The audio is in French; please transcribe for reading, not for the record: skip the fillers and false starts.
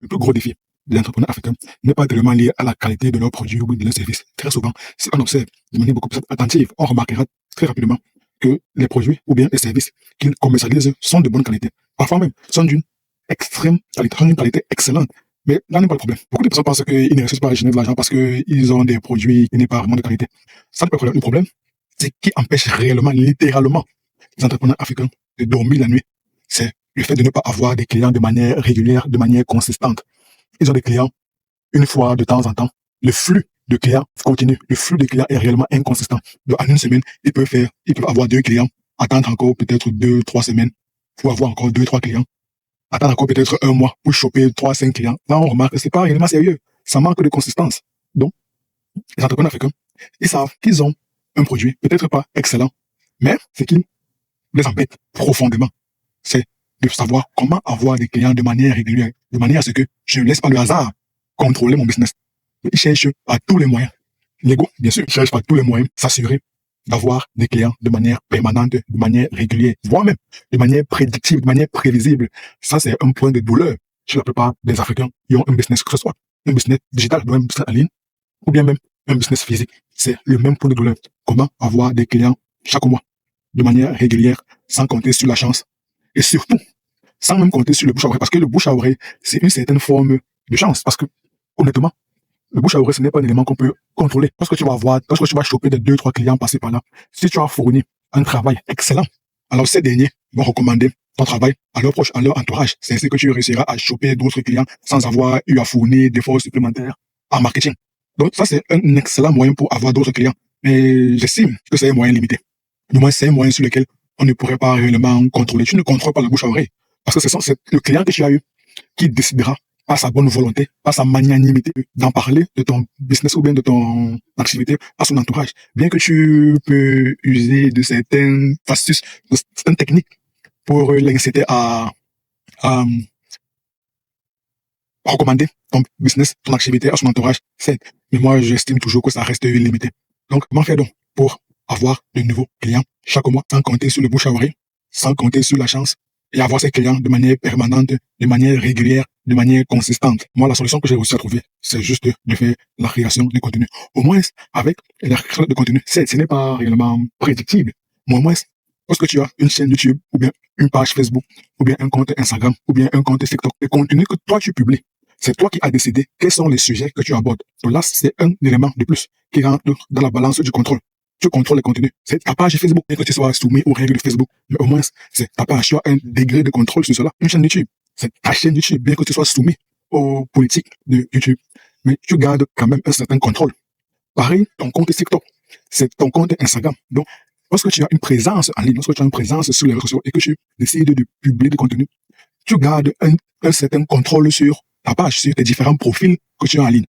Le plus gros défi des entrepreneurs africains n'est pas tellement lié à la qualité de leurs produits ou de leurs services. Très souvent, si on observe de manière beaucoup plus attentive, on remarquera très rapidement que les produits ou bien les services qu'ils commercialisent sont de bonne qualité. Parfois même, sont d'une extrême qualité, sont d'une qualité excellente. Mais là n'est pas le problème. Beaucoup de personnes pensent qu'ils ne réussissent pas à générer de l'argent parce qu'ils ont des produits qui n'est pas vraiment de qualité. Ça n'est pas le problème. Le problème, c'est qui empêche réellement, littéralement, les entrepreneurs africains de dormir la nuit. C'est le fait de ne pas avoir des clients de manière régulière, de manière consistante. Ils ont des clients une fois de temps en temps. Le flux de clients continue. Le flux de clients est réellement inconsistant. Donc, en une semaine, ils peuvent avoir 2 clients, attendre encore peut-être 2, 3 semaines pour avoir encore 2, 3 clients. Attendre encore peut-être 1 mois pour choper 3, 5 clients. Là, on remarque que c'est pas réellement sérieux. Ça manque de consistance. Donc, les entrepreneurs africains, ils savent qu'ils ont un produit, peut-être pas excellent, mais ce qui les embête profondément, c'est de savoir comment avoir des clients de manière régulière, de manière à ce que je ne laisse pas le hasard contrôler mon business. Ils cherchent par tous les moyens, légaux, bien sûr, ils cherchent par tous les moyens s'assurer d'avoir des clients de manière permanente, de manière régulière, voire même de manière prédictive, de manière prévisible. Ça, c'est un point de douleur chez la plupart des Africains qui ont un business, que ce soit un business digital, un business en ligne, ou bien même un business physique. C'est le même point de douleur. Comment avoir des clients chaque mois, de manière régulière, sans compter sur la chance. Et surtout, sans même compter sur le bouche à oreille, parce que le bouche à oreille, c'est une certaine forme de chance. Parce que, honnêtement, le bouche à oreille, ce n'est pas un élément qu'on peut contrôler. Lorsque tu vas choper des 2, 3 clients passés par là, si tu as fourni un travail excellent, alors ces derniers vont recommander ton travail à leurs proches, à leur entourage. C'est ainsi que tu réussiras à choper d'autres clients sans avoir eu à fournir d'efforts supplémentaires en marketing. Donc ça, c'est un excellent moyen pour avoir d'autres clients. Mais j'estime que c'est un moyen limité. Du moins, c'est un moyen sur lequel on ne pourrait pas réellement contrôler. Tu ne contrôles pas le bouche à oreille. Parce que c'est le client que tu as eu qui décidera par sa bonne volonté, par sa magnanimité d'en parler de ton business ou bien de ton activité à son entourage. Bien que tu peux user de certaines astuces, de certaines techniques pour l'inciter à recommander ton business, ton activité à son entourage, c'est. Mais moi, j'estime toujours que ça reste limité. Donc, comment faire donc pour avoir de nouveaux clients chaque mois, sans compter sur le bouche à oreille, sans compter sur la chance, et avoir ces clients de manière permanente, de manière régulière, de manière consistante. Moi, la solution que j'ai réussi à trouver, c'est juste de faire la création de contenu. Au moins, avec la création de contenu, ce n'est pas réellement prédictible. Mais au moins, lorsque tu as une chaîne YouTube, ou bien une page Facebook, ou bien un compte Instagram, ou bien un compte TikTok, les contenus que toi tu publies, c'est toi qui as décidé quels sont les sujets que tu abordes. Donc là, c'est un élément de plus qui rentre dans la balance du contrôle. Tu contrôles les contenus. C'est ta page Facebook, bien que tu sois soumis aux règles de Facebook. Mais au moins, c'est ta page. Tu as un degré de contrôle sur cela. Une chaîne YouTube, c'est ta chaîne YouTube, bien que tu sois soumis aux politiques de YouTube. Mais tu gardes quand même un certain contrôle. Pareil, ton compte TikTok, c'est ton compte Instagram. Donc, lorsque tu as une présence en ligne, lorsque tu as une présence sur les réseaux sociaux et que tu décides de publier du contenu, tu gardes un certain contrôle sur ta page, sur tes différents profils que tu as en ligne.